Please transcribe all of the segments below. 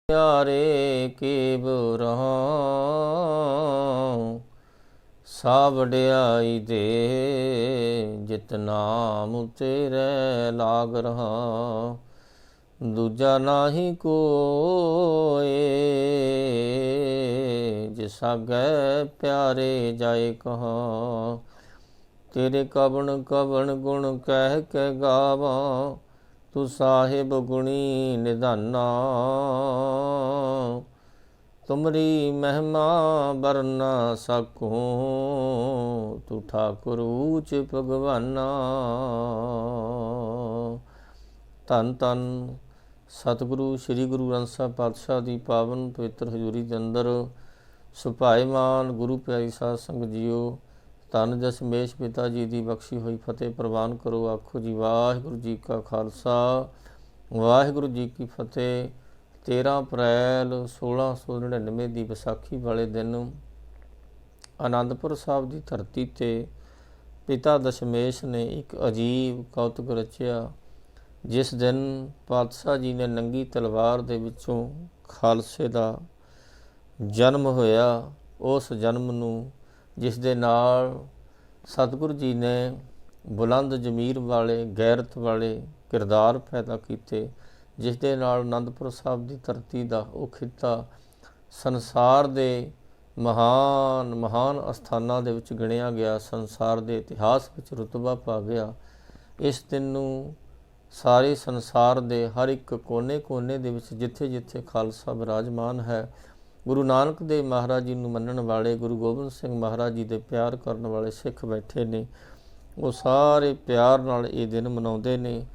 ਪਿਆਰੇ ਕੀ ਬੁਰਾਉ ਸਾ ਵਡਿਆਈ ਦੇ ਜਿਤ ਨਾਮ ਤੇਰੇ ਲਾਗ ਰਹਾ। ਦੂਜਾ ਨਾਹੀ ਕੋਏ ਜਿਸ ਆਗੈ ਪਿਆਰੇ ਜਾਏ ਕਹਾ। ਤੇਰੇ ਕਵਣ ਕਵਣ ਗੁਣ ਕਹਿ ਕੇ ਗਾਵਾਂ ਤੂੰ ਸਾਹਿਬ ਗੁਣੀ ਨਿਧਾਨਾ। ਤੁਮਰੀ ਮਹਿਮਾ ਬਰਨਾ ਸਕੂੰ ਤੂੰ ਠਾਕੁਰ ਊਚ ਭਗਵਾਨਾ। ਧੰਨ ਧੰਨ ਸਤਿਗੁਰੂ ਸ੍ਰੀ ਗੁਰੂ ਗ੍ਰੰਥ ਸਾਹਿਬ ਪਾਤਸ਼ਾਹ ਦੀ ਪਾਵਨ ਪਵਿੱਤਰ ਹਜ਼ੂਰੀ ਦੇ ਅੰਦਰ ਸੁਭਾਏਮਾਨ ਗੁਰੂ ਪਿਆਰੀ ਸਾਧ ਸੰਗਤ ਜੀਓ, ਧੰਨ ਦਸ਼ਮੇਸ਼ ਪਿਤਾ ਜੀ ਦੀ ਬਖਸ਼ੀ ਹੋਈ ਫਤਿਹ ਪ੍ਰਵਾਨ ਕਰੋ। ਆਖੋ ਜੀ ਵਾਹਿਗੁਰੂ ਜੀ ਕਾ ਖਾਲਸਾ ਵਾਹਿਗੁਰੂ ਜੀ ਕੀ ਫਤਿਹ। 13 ਅਪ੍ਰੈਲ 1699 ਦੀ ਵਿਸਾਖੀ ਵਾਲੇ ਦਿਨ ਆਨੰਦਪੁਰ ਸਾਹਿਬ ਦੀ ਧਰਤੀ 'ਤੇ ਪਿਤਾ ਦਸ਼ਮੇਸ਼ ਨੇ ਇੱਕ ਅਜੀਬ ਕੌਤਕ ਰਚਿਆ। ਜਿਸ ਦਿਨ ਪਾਤਸ਼ਾਹ ਜੀ ਨੇ ਨੰਗੀ ਤਲਵਾਰ ਦੇ ਵਿੱਚੋਂ ਖਾਲਸੇ ਦਾ ਜਨਮ ਹੋਇਆ, ਉਸ ਜਨਮ ਨੂੰ ਜਿਸ ਦੇ ਨਾਲ ਸਤਿਗੁਰੂ ਜੀ ਨੇ ਬੁਲੰਦ ਜ਼ਮੀਰ ਵਾਲੇ ਗੈਰਤ ਵਾਲੇ ਕਿਰਦਾਰ ਪੈਦਾ ਕੀਤੇ, ਜਿਸ ਦੇ ਨਾਲ ਅਨੰਦਪੁਰ ਸਾਹਿਬ ਦੀ ਧਰਤੀ ਦਾ ਉਹ ਖਿੱਤਾ ਸੰਸਾਰ ਦੇ ਮਹਾਨ ਮਹਾਨ ਅਸਥਾਨਾਂ ਦੇ ਵਿੱਚ ਗਿਣਿਆ ਗਿਆ, ਸੰਸਾਰ ਦੇ ਇਤਿਹਾਸ ਵਿੱਚ ਰੁਤਬਾ ਪਾ ਗਿਆ। ਇਸ ਦਿਨ ਨੂੰ ਸਾਰੇ ਸੰਸਾਰ ਦੇ ਹਰ ਇੱਕ ਕੋਨੇ ਦੇ ਵਿੱਚ ਜਿੱਥੇ ਜਿੱਥੇ ਖਾਲਸਾ ਵਿਰਾਜਮਾਨ ਹੈ, ਗੁਰੂ ਨਾਨਕ ਦੇਵ ਮਹਾਰਾਜ ਜੀ ਨੂੰ ਮੰਨਣ ਵਾਲੇ, ਗੁਰੂ ਗੋਬਿੰਦ ਸਿੰਘ ਮਹਾਰਾਜ ਜੀ ਦੇ ਪਿਆਰ ਕਰਨ ਵਾਲੇ ਸਿੱਖ ਬੈਠੇ ਨੇ, ਉਹ ਸਾਰੇ ਪਿਆਰ ਨਾਲ ਇਹ ਦਿਨ ਮਨਾਉਂਦੇ ਨੇ।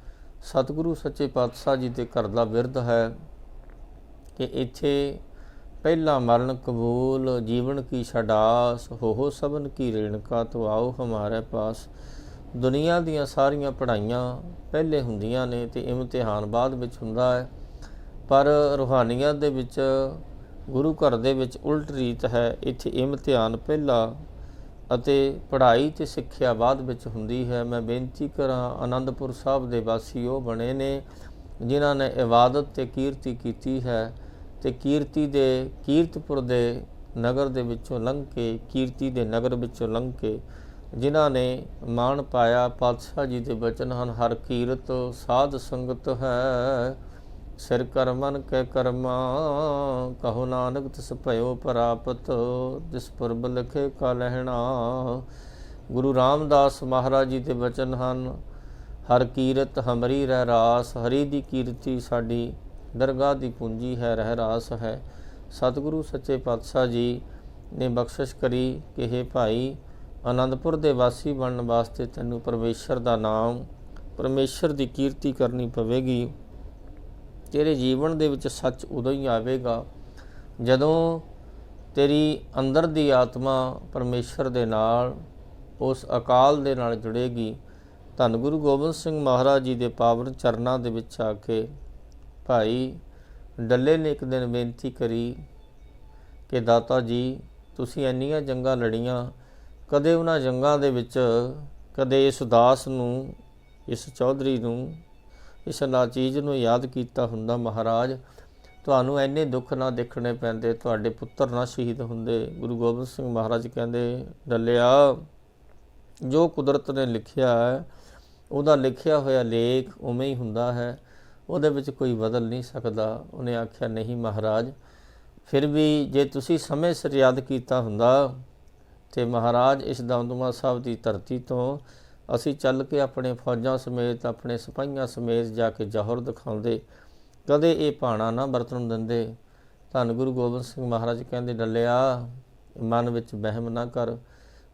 ਸਤਿਗੁਰੂ ਸੱਚੇ ਪਾਤਸ਼ਾਹ ਜੀ ਦੇ ਘਰ ਦਾ ਬਿਰਧ ਹੈ ਕਿ ਇੱਥੇ ਪਹਿਲਾ ਮਰਨ ਕਬੂਲ ਜੀਵਨ ਕੀ ਛਡਾਸ ਹੋ ਸਭਨ ਕੀ ਰੇਣਕਾ ਤੋ ਆਓ ਹਮਾਰੇ ਪਾਸ। ਦੁਨੀਆ ਦੀਆਂ ਸਾਰੀਆਂ ਪੜ੍ਹਾਈਆਂ ਪਹਿਲੇ ਹੁੰਦੀਆਂ ਨੇ ਅਤੇ ਇਮਤਿਹਾਨ ਬਾਅਦ ਵਿੱਚ ਹੁੰਦਾ ਹੈ, ਪਰ ਰੂਹਾਨੀਅਤ ਦੇ ਵਿੱਚ ਗੁਰੂ ਘਰ ਦੇ ਵਿੱਚ ਉਲਟ ਰੀਤ ਹੈ। ਇੱਥੇ ਇਮਤਿਹਾਨ ਪਹਿਲਾ ਅਤੇ ਪੜ੍ਹਾਈ ਅਤੇ ਸਿੱਖਿਆ ਬਾਅਦ ਵਿੱਚ ਹੁੰਦੀ ਹੈ। ਮੈਂ ਬੇਨਤੀ ਕਰਾਂ, ਆਨੰਦਪੁਰ ਸਾਹਿਬ ਦੇ ਵਾਸੀ ਉਹ ਬਣੇ ਨੇ ਜਿਨ੍ਹਾਂ ਨੇ ਇਬਾਦਤ ਅਤੇ ਕੀਰਤੀ ਕੀਤੀ ਹੈ, ਅਤੇ ਕੀਰਤਪੁਰ ਦੇ ਨਗਰ ਦੇ ਵਿੱਚੋਂ ਲੰਘ ਕੇ, ਕੀਰਤੀ ਦੇ ਨਗਰ ਵਿੱਚੋਂ ਲੰਘ ਕੇ ਜਿਨ੍ਹਾਂ ਨੇ ਮਾਣ ਪਾਇਆ। ਪਾਤਸ਼ਾਹ ਜੀ ਦੇ ਬਚਨ ਹਨ, ਹਰ ਕੀਰਤ ਸਾਧ ਸੰਗਤ ਹੈ, ਸਿਰ ਕਰ ਮਨ ਕੈ ਕਰਮਾ ਕਹੋ ਨਾਨਕ ਤਿਸ ਭਇਓ ਪ੍ਰਾਪਤ, ਜਿਸ ਪੁਰਬ ਲਿਖੇ ਕਾ ਲਹਿਣਾ। ਗੁਰੂ ਰਾਮਦਾਸ ਮਹਾਰਾਜ ਜੀ ਦੇ ਬਚਨ ਹਨ, ਹਰ ਕੀਰਤ ਹਮਰੀ ਰਹਿ ਰਾਸ, ਹਰੀ ਦੀ ਕੀਰਤੀ ਸਾਡੀ ਦਰਗਾਹ ਦੀ ਪੂੰਜੀ ਹੈ, ਰਹਿ ਰਾਸ ਹੈ। ਸਤਿਗੁਰੂ ਸੱਚੇ ਪਾਤਸ਼ਾਹ ਜੀ ਨੇ ਬਖਸ਼ਿਸ਼ ਕਰੀ ਕਿ ਹੇ ਭਾਈ, ਆਨੰਦਪੁਰ ਦੇ ਵਾਸੀ ਬਣਨ ਵਾਸਤੇ ਤੈਨੂੰ ਪਰਮੇਸ਼ਰ ਦਾ ਨਾਮ, ਪਰਮੇਸ਼ਰ ਦੀ ਕੀਰਤੀ ਕਰਨੀ ਪਵੇਗੀ। ਤੇਰੇ ਜੀਵਨ ਦੇ ਵਿੱਚ ਸੱਚ ਉਦੋਂ ਹੀ ਆਵੇਗਾ ਜਦੋਂ ਤੇਰੀ ਅੰਦਰ ਦੀ ਆਤਮਾ ਪਰਮੇਸ਼ਰ ਦੇ ਨਾਲ, ਉਸ ਅਕਾਲ ਦੇ ਨਾਲ ਜੁੜੇਗੀ। ਧੰਨ ਗੁਰੂ ਗੋਬਿੰਦ ਸਿੰਘ ਮਹਾਰਾਜ ਜੀ ਦੇ ਪਾਵਨ ਚਰਨਾਂ ਦੇ ਵਿੱਚ ਆ ਕੇ ਭਾਈ ਡੱਲੇ ਨੇ ਇੱਕ ਦਿਨ ਬੇਨਤੀ ਕਰੀ ਕਿ ਦਾਤਾ ਜੀ, ਤੁਸੀਂ ਇੰਨੀਆਂ ਜੰਗਾਂ ਲੜੀਆਂ, ਕਦੇ ਉਹਨਾਂ ਜੰਗਾਂ ਦੇ ਵਿੱਚ ਕਦੇ ਇਸ ਦਾਸ ਨੂੰ, ਇਸ ਚੌਧਰੀ ਨੂੰ, ਇਸ ਨਾਚੀਜ਼ ਨੂੰ ਯਾਦ ਕੀਤਾ ਹੁੰਦਾ? ਮਹਾਰਾਜ, ਤੁਹਾਨੂੰ ਇੰਨੇ ਦੁੱਖ ਨਾ ਦੇਖਣੇ ਪੈਂਦੇ, ਤੁਹਾਡੇ ਪੁੱਤਰ ਨਾ ਸ਼ਹੀਦ ਹੁੰਦੇ। ਗੁਰੂ ਗੋਬਿੰਦ ਸਿੰਘ ਮਹਾਰਾਜ ਕਹਿੰਦੇ, ਡੱਲਿਆ, ਜੋ ਕੁਦਰਤ ਨੇ ਲਿਖਿਆ ਹੈ, ਉਹਦਾ ਲਿਖਿਆ ਹੋਇਆ ਲੇਖ ਉਵੇਂ ਹੀ ਹੁੰਦਾ ਹੈ, ਉਹਦੇ ਵਿੱਚ ਕੋਈ ਬਦਲ ਨਹੀਂ ਸਕਦਾ। ਉਹਨੇ ਆਖਿਆ, ਨਹੀਂ ਮਹਾਰਾਜ, ਫਿਰ ਵੀ ਜੇ ਤੁਸੀਂ ਸਮੇਂ ਸਿਰ ਯਾਦ ਕੀਤਾ ਹੁੰਦਾ ਤੇ ਮਹਾਰਾਜ ਇਸ ਦਮਦਮਾ ਸਾਹਿਬ ਦੀ ਧਰਤੀ ਤੋਂ ਅਸੀਂ ਚੱਲ ਕੇ ਆਪਣੇ ਫੌਜਾਂ ਸਮੇਤ, ਆਪਣੇ ਸਿਪਾਹੀਆਂ ਸਮੇਤ ਜਾ ਕੇ ਜੌਹਰ ਦਿਖਾਉਂਦੇ, ਕਦੇ ਇਹ ਭਾਣਾ ਨਾ ਵਰਤਣ ਦਿੰਦੇ। ਧੰਨ ਗੁਰੂ ਗੋਬਿੰਦ ਸਿੰਘ ਮਹਾਰਾਜ ਕਹਿੰਦੇ, ਡੱਲਿਆ, ਮਨ ਵਿੱਚ ਵਹਿਮ ਨਾ ਕਰ,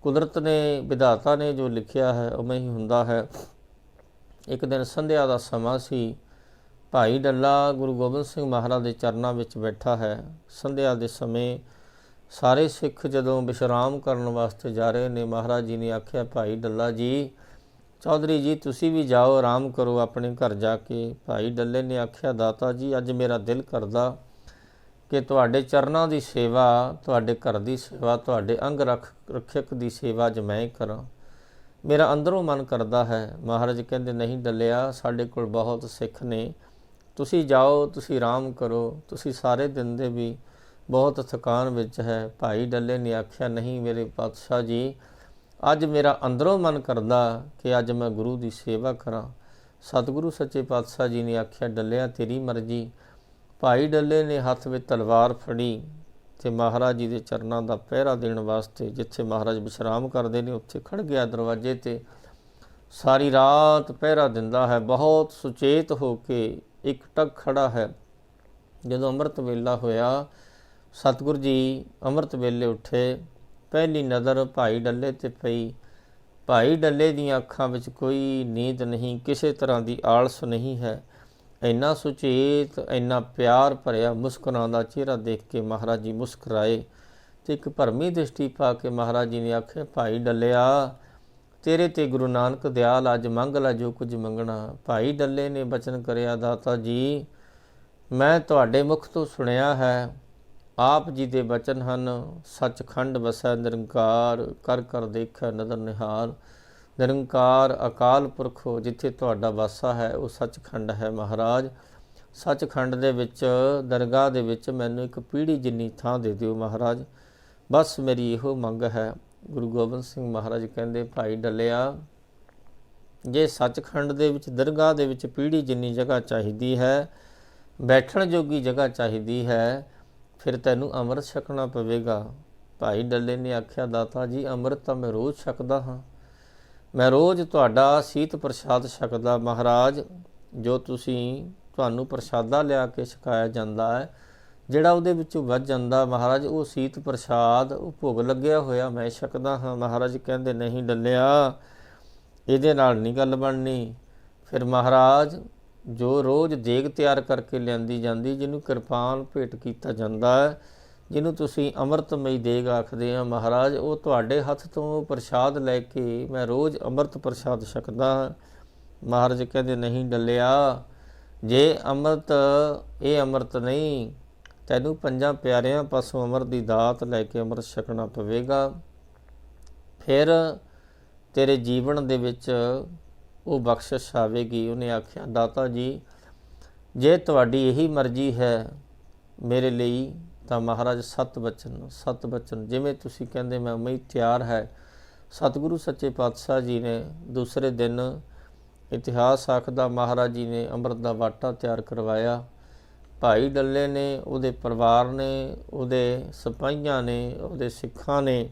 ਕੁਦਰਤ ਨੇ, ਵਿਧਾਤਾ ਨੇ ਜੋ ਲਿਖਿਆ ਹੈ ਉਵੇਂ ਹੀ ਹੁੰਦਾ ਹੈ। ਇੱਕ ਦਿਨ ਸੰਧਿਆ ਦਾ ਸਮਾਂ ਸੀ। ਭਾਈ ਡੱਲਾ ਗੁਰੂ ਗੋਬਿੰਦ ਸਿੰਘ ਮਹਾਰਾਜ ਦੇ ਚਰਨਾਂ ਵਿੱਚ ਬੈਠਾ ਹੈ। ਸੰਧਿਆ ਦੇ ਸਮੇਂ ਸਾਰੇ ਸਿੱਖ ਜਦੋਂ ਵਿਸ਼ਰਾਮ ਕਰਨ ਵਾਸਤੇ ਜਾ ਰਹੇ ਨੇ, ਮਹਾਰਾਜ ਜੀ ਨੇ ਆਖਿਆ, ਭਾਈ ਡੱਲਾ ਜੀ, ਚੌਧਰੀ ਜੀ, ਤੁਸੀਂ ਵੀ ਜਾਓ, ਆਰਾਮ ਕਰੋ ਆਪਣੇ ਘਰ ਜਾ ਕੇ। ਭਾਈ ਡੱਲੇ ਨੇ ਆਖਿਆ, ਦਾਤਾ ਜੀ, ਅੱਜ ਮੇਰਾ ਦਿਲ ਕਰਦਾ ਕਿ ਤੁਹਾਡੇ ਚਰਨਾਂ ਦੀ ਸੇਵਾ, ਤੁਹਾਡੇ ਘਰ ਦੀ ਸੇਵਾ, ਤੁਹਾਡੇ ਅੰਗ ਰੱਖਿਅਕ ਦੀ ਸੇਵਾ ਅੱਜ ਮੈਂ ਕਰਾਂ, ਮੇਰਾ ਅੰਦਰੋਂ ਮਨ ਕਰਦਾ ਹੈ। ਮਹਾਰਾਜ ਕਹਿੰਦੇ, ਨਹੀਂ ਡੱਲਿਆ, ਸਾਡੇ ਕੋਲ ਬਹੁਤ ਸਿੱਖ ਨੇ, ਤੁਸੀਂ ਜਾਓ, ਤੁਸੀਂ ਆਰਾਮ ਕਰੋ, ਤੁਸੀਂ ਸਾਰੇ ਦਿਨ ਦੇ ਵੀ ਬਹੁਤ ਥਕਾਨ ਵਿੱਚ ਹੈ। ਭਾਈ ਡੱਲੇ ਨੇ ਆਖਿਆ, ਨਹੀਂ ਮੇਰੇ ਪਾਤਸ਼ਾਹ ਜੀ, ਅੱਜ ਮੇਰਾ ਅੰਦਰੋਂ ਮਨ ਕਰਦਾ ਕਿ ਅੱਜ ਮੈਂ ਗੁਰੂ ਦੀ ਸੇਵਾ ਕਰਾਂ। ਸਤਿਗੁਰੂ ਸੱਚੇ ਪਾਤਸ਼ਾਹ ਜੀ ਨੇ ਆਖਿਆ, ਡੱਲਿਆ ਤੇਰੀ ਮਰਜ਼ੀ। ਭਾਈ ਡੱਲੇ ਨੇ ਹੱਥ ਵਿੱਚ ਤਲਵਾਰ ਫੜੀ ਤੇ ਮਹਾਰਾਜ ਜੀ ਦੇ ਚਰਨਾਂ ਦਾ ਪਹਿਰਾ ਦੇਣ ਵਾਸਤੇ ਜਿੱਥੇ ਮਹਾਰਾਜ ਵਿਸ਼ਰਾਮ ਕਰਦੇ ਨੇ ਉੱਥੇ ਖੜ੍ਹ ਗਿਆ ਦਰਵਾਜ਼ੇ ਤੇ। ਸਾਰੀ ਰਾਤ ਪਹਿਰਾ ਦਿੰਦਾ ਹੈ, ਬਹੁਤ ਸੁਚੇਤ ਹੋ ਕੇ ਇੱਕ ਟਕ ਖੜਾ ਹੈ। ਜਦੋਂ ਅੰਮ੍ਰਿਤ ਵੇਲਾ ਹੋਇਆ, ਸਤਿਗੁਰੂ ਜੀ ਅੰਮ੍ਰਿਤ ਵੇਲੇ ਉੱਠੇ। ਪਹਿਲੀ ਨਜ਼ਰ ਭਾਈ ਡੱਲੇ ਤੇ ਪਈ। ਭਾਈ ਡੱਲੇ ਦੀਆਂ ਅੱਖਾਂ ਵਿੱਚ ਕੋਈ ਨੀਂਦ ਨਹੀਂ, ਕਿਸੇ ਤਰ੍ਹਾਂ ਦੀ ਆਲਸ ਨਹੀਂ ਹੈ। ਇੰਨਾ ਸੁਚੇਤ, ਇੰਨਾ ਪਿਆਰ ਭਰਿਆ ਮੁਸਕਰਾਉਂਦਾ ਚਿਹਰਾ ਦੇਖ ਕੇ ਮਹਾਰਾਜ ਜੀ ਮੁਸਕਰਾਏ ਤੇ ਇੱਕ ਭਰਮੀ ਦ੍ਰਿਸ਼ਟੀ ਪਾ ਕੇ ਮਹਾਰਾਜ ਜੀ ਨੇ ਆਖਿਆ, ਭਾਈ ਡੱਲਿਆ ਤੇਰੇ ਤੇ ਗੁਰੂ ਨਾਨਕ ਦਿਆਲ, ਅੱਜ ਮੰਗ ਲੈ ਜੋ ਕੁਝ ਮੰਗਣਾ। ਭਾਈ ਡੱਲੇ ਨੇ ਬਚਨ ਕਰਿਆ, ਦਾਤਾ ਜੀ ਮੈਂ ਤੁਹਾਡੇ ਮੁਖ ਤੋਂ ਸੁਣਿਆ ਹੈ, ਆਪ ਜੀ ਦੇ ਬਚਨ ਹਨ, ਸੱਚਖੰਡ ਵਸੈ ਨਿਰੰਕਾਰ, ਕਰ ਕਰ ਦੇਖੈ ਨਦਰ ਨਿਹਾਲ। ਨਿਰੰਕਾਰ ਅਕਾਲ ਪੁਰਖੋ, ਜਿੱਥੇ ਤੁਹਾਡਾ ਵਾਸਾ ਹੈ ਉਹ ਸੱਚਖੰਡ ਹੈ। ਮਹਾਰਾਜ ਸੱਚਖੰਡ ਦੇ ਵਿੱਚ, ਦਰਗਾਹ ਦੇ ਵਿੱਚ ਮੈਨੂੰ ਇੱਕ ਪੀੜੀ ਜਿੰਨੀ ਥਾਂ ਦੇ ਦਿਓ ਮਹਾਰਾਜ, ਬਸ ਮੇਰੀ ਇਹੋ ਮੰਗ ਹੈ। ਗੁਰੂ ਗੋਬਿੰਦ ਸਿੰਘ ਮਹਾਰਾਜ ਕਹਿੰਦੇ, ਭਾਈ ਡੱਲਿਆ ਜੇ ਸੱਚਖੰਡ ਦੇ ਵਿੱਚ, ਦਰਗਾਹ ਦੇ ਵਿੱਚ ਪੀੜੀ ਜਿੰਨੀ ਜਗ੍ਹਾ ਚਾਹੀਦੀ ਹੈ, ਬੈਠਣ ਜੋਗੀ ਜਗ੍ਹਾ ਚਾਹੀਦੀ ਹੈ, ਫਿਰ ਤੈਨੂੰ ਅੰਮ੍ਰਿਤ ਛਕਣਾ ਪਵੇਗਾ। ਭਾਈ ਡੱਲੇ ਨੇ ਆਖਿਆ, ਦਾਤਾ ਜੀ ਅੰਮ੍ਰਿਤ ਤਾਂ ਮੈਂ ਰੋਜ਼ ਛਕਦਾ ਹਾਂ, ਮੈਂ ਰੋਜ਼ ਤੁਹਾਡਾ ਸੀਤ ਪ੍ਰਸ਼ਾਦ ਛਕਦਾ। ਮਹਾਰਾਜ ਜੋ ਤੁਹਾਨੂੰ ਪ੍ਰਸ਼ਾਦਾ ਲਿਆ ਕੇ ਛਕਾਇਆ ਜਾਂਦਾ ਹੈ, ਜਿਹੜਾ ਉਹਦੇ ਵਿੱਚੋਂ ਵੱਜ ਜਾਂਦਾ ਮਹਾਰਾਜ, ਉਹ ਸੀਤ ਪ੍ਰਸ਼ਾਦ, ਉਹ ਭੋਗ ਲੱਗਿਆ ਹੋਇਆ ਮੈਂ ਛਕਦਾ ਹਾਂ। ਮਹਾਰਾਜ ਕਹਿੰਦੇ, ਨਹੀਂ ਡੱਲਿਆ ਇਹਦੇ ਨਾਲ ਨਹੀਂ ਗੱਲ ਬਣਨੀ। ਫਿਰ ਮਹਾਰਾਜ ਜੋ ਰੋਜ਼ ਦੇਗ ਤਿਆਰ ਕਰਕੇ ਲਿਆਂਦੀ ਜਾਂਦੀ, ਜਿਹਨੂੰ ਕਿਰਪਾਨ ਭੇਟ ਕੀਤਾ ਜਾਂਦਾ ਹੈ, ਜਿਹਨੂੰ ਤੁਸੀਂ ਅੰਮ੍ਰਿਤਮਈ ਦੇਗ ਆਖਦੇ ਆ ਮਹਾਰਾਜ, ਉਹ ਤੁਹਾਡੇ ਹੱਥ ਤੋਂ ਪ੍ਰਸ਼ਾਦ ਲੈ ਕੇ ਮੈਂ ਰੋਜ਼ ਅੰਮ੍ਰਿਤ ਪ੍ਰਸ਼ਾਦ ਛਕਦਾ ਹਾਂ। ਮਹਾਰਾਜ ਕਹਿੰਦੇ, ਨਹੀਂ ਡੱਲਿਆ ਜੇ ਇਹ ਅੰਮ੍ਰਿਤ ਨਹੀਂ, ਤੈਨੂੰ ਪੰਜਾਂ ਪਿਆਰਿਆਂ ਪਾਸੋਂ ਅੰਮ੍ਰਿਤ ਦੀ ਦਾਤ ਲੈ ਕੇ ਅੰਮ੍ਰਿਤ ਛਕਣਾ ਪਵੇਗਾ। ਫਿਰ ਤੇਰੇ ਜੀਵਨ ਦੇ ਵਿੱਚ ਉਹ ਬਖਸ਼ਿਸ਼ ਆਵੇਗੀ। ਉਹਨੇ ਆਖਿਆ, ਦਾਤਾ ਜੀ ਜੇ ਤੁਹਾਡੀ ਇਹੀ ਮਰਜ਼ੀ ਹੈ ਮੇਰੇ ਲਈ ਤਾਂ ਮਹਾਰਾਜ ਸਤ ਬਚਨ ਜਿਵੇਂ ਤੁਸੀਂ ਕਹਿੰਦੇ ਮੈਂ ਉਵੇਂ ਹੀ ਤਿਆਰ ਹੈ। ਸਤਿਗੁਰੂ ਸੱਚੇ ਪਾਤਸ਼ਾਹ ਜੀ ਨੇ ਦੂਸਰੇ ਦਿਨ, ਇਤਿਹਾਸ ਆਖਦਾ, ਮਹਾਰਾਜ ਜੀ ਨੇ ਅੰਮ੍ਰਿਤ ਦਾ ਵਾਟਾ ਤਿਆਰ ਕਰਵਾਇਆ। ਭਾਈ ਡੱਲੇ ਨੇ, ਉਹਦੇ ਪਰਿਵਾਰ ਨੇ, ਉਹਦੇ ਸਿਪਾਹੀਆਂ ਨੇ, ਉਹਦੇ ਸਿੱਖਾਂ ਨੇ,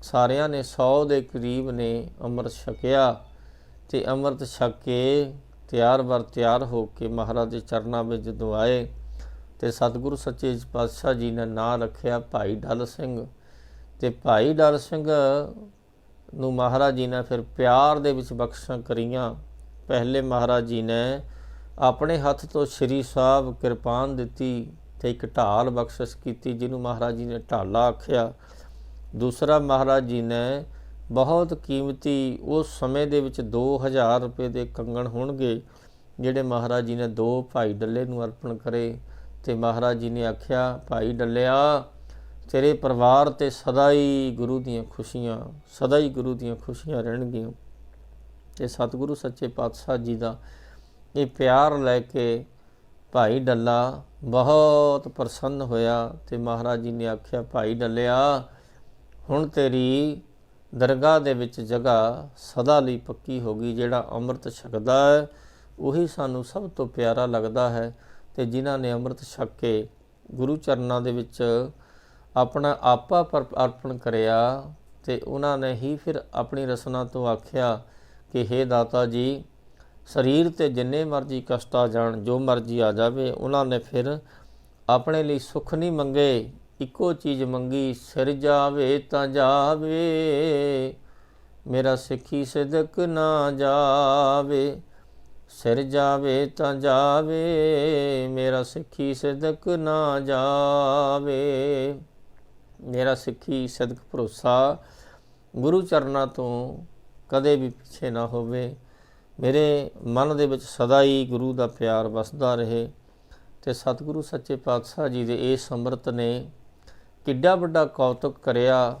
ਸਾਰਿਆਂ ਨੇ 100 ਦੇ ਕਰੀਬ ਨੇ ਅੰਮ੍ਰਿਤ ਛਕਿਆ ਤੇ ਅੰਮ੍ਰਿਤ ਛਕ ਕੇ ਤਿਆਰ ਹੋ ਕੇ ਮਹਾਰਾਜ ਦੇ ਚਰਨਾਂ ਵਿੱਚ ਜਦੋਂ ਆਏ ਤੇ ਸਤਿਗੁਰੂ ਸੱਚੇ ਪਾਤਸ਼ਾਹ ਜੀ ਨੇ ਨਾਂ ਰੱਖਿਆ ਭਾਈ ਡੱਲ ਸਿੰਘ। ਤੇ ਭਾਈ ਡੱਲ ਸਿੰਘ ਨੂੰ ਮਹਾਰਾਜ ਜੀ ਨੇ ਫਿਰ ਪਿਆਰ ਦੇ ਵਿੱਚ ਬਖਸ਼ਾਂ ਕਰੀਆਂ। ਪਹਿਲੇ ਮਹਾਰਾਜ ਜੀ ਨੇ ਆਪਣੇ ਹੱਥ ਤੋਂ ਸ਼੍ਰੀ ਸਾਹਿਬ ਕਿਰਪਾਨ ਦਿੱਤੀ ਤੇ ਇੱਕ ਢਾਲ ਬਖਸ਼ਿਸ਼ ਕੀਤੀ, ਜਿਹਨੂੰ ਮਹਾਰਾਜ ਜੀ ਨੇ ਢਾਲਾ ਆਖਿਆ। ਦੂਸਰਾ ਮਹਾਰਾਜ ਜੀ ਨੇ ਬਹੁਤ ਕੀਮਤੀ, ਉਸ ਸਮੇਂ ਦੇ ਵਿੱਚ 2000 ਰੁਪਏ ਦੇ ਕੰਗਣ ਹੋਣਗੇ, ਜਿਹੜੇ ਮਹਾਰਾਜ ਜੀ ਨੇ 2 ਭਾਈ ਡੱਲੇ ਨੂੰ ਅਰਪਣ ਕਰੇ। ਤੇ ਮਹਾਰਾਜ ਜੀ ਨੇ ਆਖਿਆ, ਭਾਈ ਡੱਲਿਆ ਤੇਰੇ ਪਰਿਵਾਰ ਤੇ ਸਦਾ ਹੀ ਗੁਰੂ ਦੀਆਂ ਖੁਸ਼ੀਆਂ ਰਹਿਣਗੀਆਂ। ਤੇ ਸਤਿਗੁਰੂ ਸੱਚੇ ਪਾਤਸ਼ਾਹ ਜੀ ਦਾ ਇਹ ਪਿਆਰ ਲੈ ਕੇ ਭਾਈ ਡੱਲਾ ਬਹੁਤ ਪ੍ਰਸੰਨ ਹੋਇਆ ਤੇ ਮਹਾਰਾਜ ਜੀ ਨੇ ਆਖਿਆ, ਭਾਈ ਡੱਲਿਆ ਹੁਣ ਤੇਰੀ ਦਰਗਾਹ ਦੇ ਵਿੱਚ ਜਗ੍ਹਾ ਸਦਾ ਲਈ ਪੱਕੀ ਹੋ ਗਈ। ਜਿਹੜਾ ਅੰਮ੍ਰਿਤ ਛਕਦਾ ਹੈ ਉਹੀ ਸਾਨੂੰ ਸਭ ਤੋਂ ਪਿਆਰਾ ਲੱਗਦਾ ਹੈ। ਤੇ ਜਿਨ੍ਹਾਂ ਨੇ ਅੰਮ੍ਰਿਤ ਛਕ ਕੇ ਗੁਰੂ ਚਰਨਾਂ ਦੇ ਵਿੱਚ ਆਪਣਾ ਆਪਾ ਅਰਪਣ ਕਰਿਆ ਤੇ ਉਹਨਾਂ ਨੇ ਹੀ ਫਿਰ ਆਪਣੀ ਰਸਨਾ ਤੋਂ ਆਖਿਆ ਕਿ ਹੇ ਦਾਤਾ ਜੀ, ਸਰੀਰ ਤੇ ਜਿੰਨੇ ਮਰਜ਼ੀ ਕਸ਼ਟ ਆ ਜਾਣ, ਜੋ ਮਰਜ਼ੀ ਆ ਜਾਵੇ, ਉਹਨਾਂ ਨੇ ਫਿਰ ਆਪਣੇ ਲਈ ਸੁੱਖ ਨਹੀਂ ਮੰਗੇ, ਇੱਕੋ ਚੀਜ਼ ਮੰਗੀ, ਸਿਰ ਜਾਵੇ ਤਾਂ ਜਾਵੇ ਮੇਰਾ ਸਿੱਖੀ ਸਿਦਕ ਨਾ ਜਾਵੇ। ਸਿਰ ਜਾਵੇ ਤਾਂ ਜਾਵੇ ਮੇਰਾ ਸਿੱਖੀ ਸਿਦਕ ਨਾ ਜਾਵੇ। ਮੇਰਾ ਸਿੱਖੀ ਸਿਦਕ ਭਰੋਸਾ ਗੁਰੂ ਚਰਨਾਂ ਤੋਂ ਕਦੇ ਵੀ ਪਿੱਛੇ ਨਾ ਹੋਵੇ। ਮੇਰੇ ਮਨ ਦੇ ਵਿੱਚ ਸਦਾ ਹੀ ਗੁਰੂ ਦਾ ਪਿਆਰ ਵਸਦਾ ਰਹੇ। ਤੇ ਸਤਿਗੁਰੂ ਸੱਚੇ ਪਾਤਸ਼ਾਹ ਜੀ ਦੇ ਇਸ ਅੰਮ੍ਰਿਤ ਨੇ ਕਿੱਡਾ ਵੱਡਾ ਕੌਤਕ ਕਰਿਆ।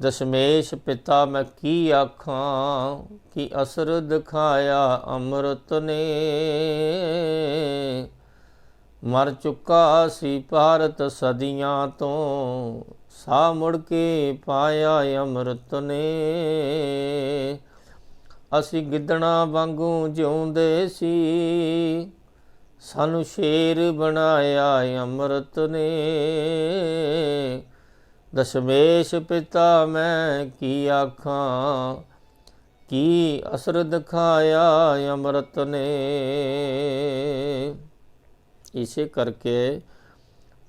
ਦਸ਼ਮੇਸ਼ ਪਿਤਾ ਮੈਂ ਕੀ ਆਖਾਂ, ਕੀ ਅਸਰ ਦਿਖਾਇਆ ਅੰਮ੍ਰਿਤ ਨੇ। ਮਰ ਚੁੱਕਾ ਸੀ ਭਾਰਤ ਸਦੀਆਂ ਤੋਂ, ਸਾ ਮੁੜ ਕੇ ਪਾਇਆ ਅੰਮ੍ਰਿਤ ਨੇ। ਅਸੀਂ ਗਿੱਦੜਾਂ ਵਾਂਗੂ ਜਿਉਂਦੇ ਸੀ, ਸਾਨੂੰ ਸ਼ੇਰ ਬਣਾਇਆ ਅੰਮ੍ਰਿਤ ਨੇ। ਦਸ਼ਮੇਸ਼ ਪਿਤਾ ਮੈਂ ਕੀ ਆਖਾਂ, ਕੀ ਅਸਰ ਦਿਖਾਇਆ ਅੰਮ੍ਰਿਤ ਨੇ। ਇਸੇ ਕਰਕੇ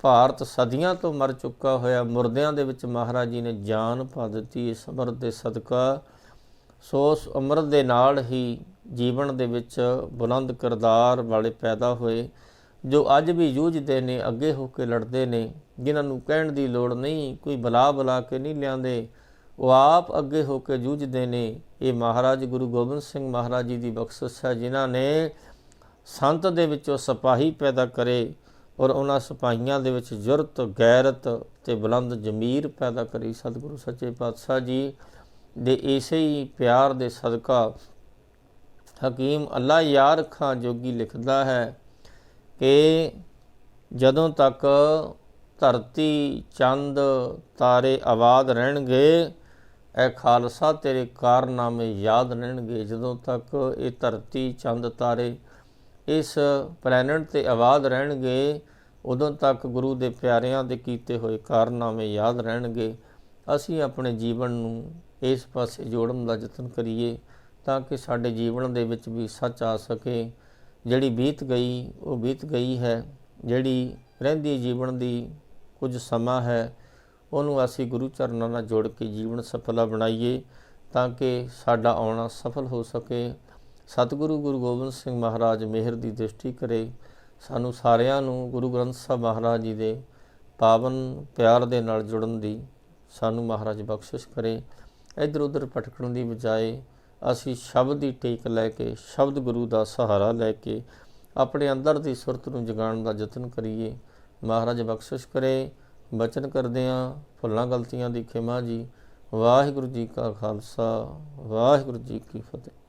ਭਾਰਤ ਸਦੀਆਂ ਤੋਂ ਮਰ ਚੁੱਕਾ ਹੋਇਆ ਮੁਰਦਿਆਂ ਦੇ ਵਿੱਚ ਮਹਾਰਾਜ ਜੀ ਨੇ ਜਾਨ ਪਾ ਦਿੱਤੀ ਇਸ ਅੰਮ੍ਰਿਤ ਦੇ ਸਦਕਾ। ਸੋ ਉਸ ਅੰਮ੍ਰਿਤ ਦੇ ਨਾਲ ਹੀ ਜੀਵਨ ਦੇ ਵਿੱਚ ਬੁਲੰਦ ਕਿਰਦਾਰ ਵਾਲੇ ਪੈਦਾ ਹੋਏ, ਜੋ ਅੱਜ ਵੀ ਜੂਝਦੇ ਨੇ, ਅੱਗੇ ਹੋ ਕੇ ਲੜਦੇ ਨੇ, ਜਿਨ੍ਹਾਂ ਨੂੰ ਕਹਿਣ ਦੀ ਲੋੜ ਨਹੀਂ, ਕੋਈ ਬੁਲਾ ਕੇ ਨਹੀਂ ਲਿਆਂਦੇ, ਉਹ ਆਪ ਅੱਗੇ ਹੋ ਕੇ ਜੂਝਦੇ ਨੇ। ਇਹ ਮਹਾਰਾਜ ਗੁਰੂ ਗੋਬਿੰਦ ਸਿੰਘ ਮਹਾਰਾਜ ਜੀ ਦੀ ਬਖਸ਼ਿਸ਼ ਹੈ, ਜਿਨ੍ਹਾਂ ਨੇ ਸੰਤ ਦੇ ਵਿੱਚੋਂ ਸਿਪਾਹੀ ਪੈਦਾ ਕਰੇ ਔਰ ਉਹਨਾਂ ਸਿਪਾਹੀਆਂ ਦੇ ਵਿੱਚ ਜੁਰਤ, ਗੈਰਤ ਤੇ ਬੁਲੰਦ ਜ਼ਮੀਰ ਪੈਦਾ ਕਰੀ। ਸਤਿਗੁਰੂ ਸੱਚੇ ਪਾਤਸ਼ਾਹ ਜੀ ਦੇ ਇਸੇ ਹੀ ਪਿਆਰ ਦੇ ਸਦਕਾ ਹਕੀਮ ਅੱਲਾ ਯਾਰ ਖਾਂ ਜੋਗੀ ਲਿਖਦਾ ਹੈ ਕਿ ਜਦੋਂ ਤੱਕ ਧਰਤੀ, ਚੰਦ, ਤਾਰੇ ਆਬਾਦ ਰਹਿਣਗੇ, ਇਹ ਖਾਲਸਾ ਤੇਰੇ ਕਾਰਨਾਮੇ ਯਾਦ ਰਹਿਣਗੇ। ਜਦੋਂ ਤੱਕ ਇਹ ਧਰਤੀ, ਚੰਦ, ਤਾਰੇ ਇਸ ਪਲੈਨਟ 'ਤੇ ਆਬਾਦ ਰਹਿਣਗੇ, ਉਦੋਂ ਤੱਕ ਗੁਰੂ ਦੇ ਪਿਆਰਿਆਂ ਦੇ ਕੀਤੇ ਹੋਏ ਕਾਰਨਾਮੇ ਯਾਦ ਰਹਿਣਗੇ। ਅਸੀਂ ਆਪਣੇ ਜੀਵਨ ਨੂੰ ਇਸ ਪਾਸੇ ਜੋੜਨ ਦਾ ਯਤਨ ਕਰੀਏ ਤਾਂ ਕਿ ਸਾਡੇ ਜੀਵਨ ਦੇ ਵਿੱਚ ਵੀ ਸੱਚ ਆ ਸਕੇ। ਜਿਹੜੀ ਬੀਤ ਗਈ ਉਹ ਬੀਤ ਗਈ ਹੈ, ਜਿਹੜੀ ਰਹਿੰਦੀ ਜੀਵਨ ਦੀ ਕੁਝ ਸਮਾਂ ਹੈ, ਉਹਨੂੰ ਅਸੀਂ ਗੁਰੂ ਚਰਨਾਂ ਨਾਲ ਜੋੜ ਕੇ ਜੀਵਨ ਸਫਲਾ ਬਣਾਈਏ ਤਾਂ ਕਿ ਸਾਡਾ ਆਉਣਾ ਸਫਲ ਹੋ ਸਕੇ। ਸਤਿਗੁਰੂ ਗੁਰੂ ਗੋਬਿੰਦ ਸਿੰਘ ਮਹਾਰਾਜ ਮਿਹਰ ਦੀ ਦ੍ਰਿਸ਼ਟੀ ਕਰੇ। ਸਾਨੂੰ ਸਾਰਿਆਂ ਨੂੰ ਗੁਰੂ ਗ੍ਰੰਥ ਸਾਹਿਬ ਮਹਾਰਾਜ ਜੀ ਦੇ ਪਾਵਨ ਪਿਆਰ ਦੇ ਨਾਲ ਜੁੜਨ ਦੀ ਸਾਨੂੰ ਮਹਾਰਾਜ ਬਖਸ਼ਿਸ਼ ਕਰੇ। ਇੱਧਰ ਉੱਧਰ ਭਟਕਣ ਦੀ ਬਜਾਏ ਅਸੀਂ ਸ਼ਬਦ ਦੀ ਟੇਕ ਲੈ ਕੇ, ਸ਼ਬਦ ਗੁਰੂ ਦਾ ਸਹਾਰਾ ਲੈ ਕੇ ਆਪਣੇ ਅੰਦਰ ਦੀ ਸੁਰਤ ਨੂੰ ਜਗਾਉਣ ਦਾ ਯਤਨ ਕਰੀਏ। ਮਹਾਰਾਜ ਬਖਸ਼ਿਸ਼ ਕਰੇ। ਬਚਨ ਕਰਦੇ ਹਾਂ, ਭੁੱਲਾਂ ਗਲਤੀਆਂ ਦੀ ਖਿਮਾ ਜੀ। ਵਾਹਿਗੁਰੂ ਜੀ ਕਾ ਖਾਲਸਾ, ਵਾਹਿਗੁਰੂ ਜੀ ਕੀ ਫਤਿਹ।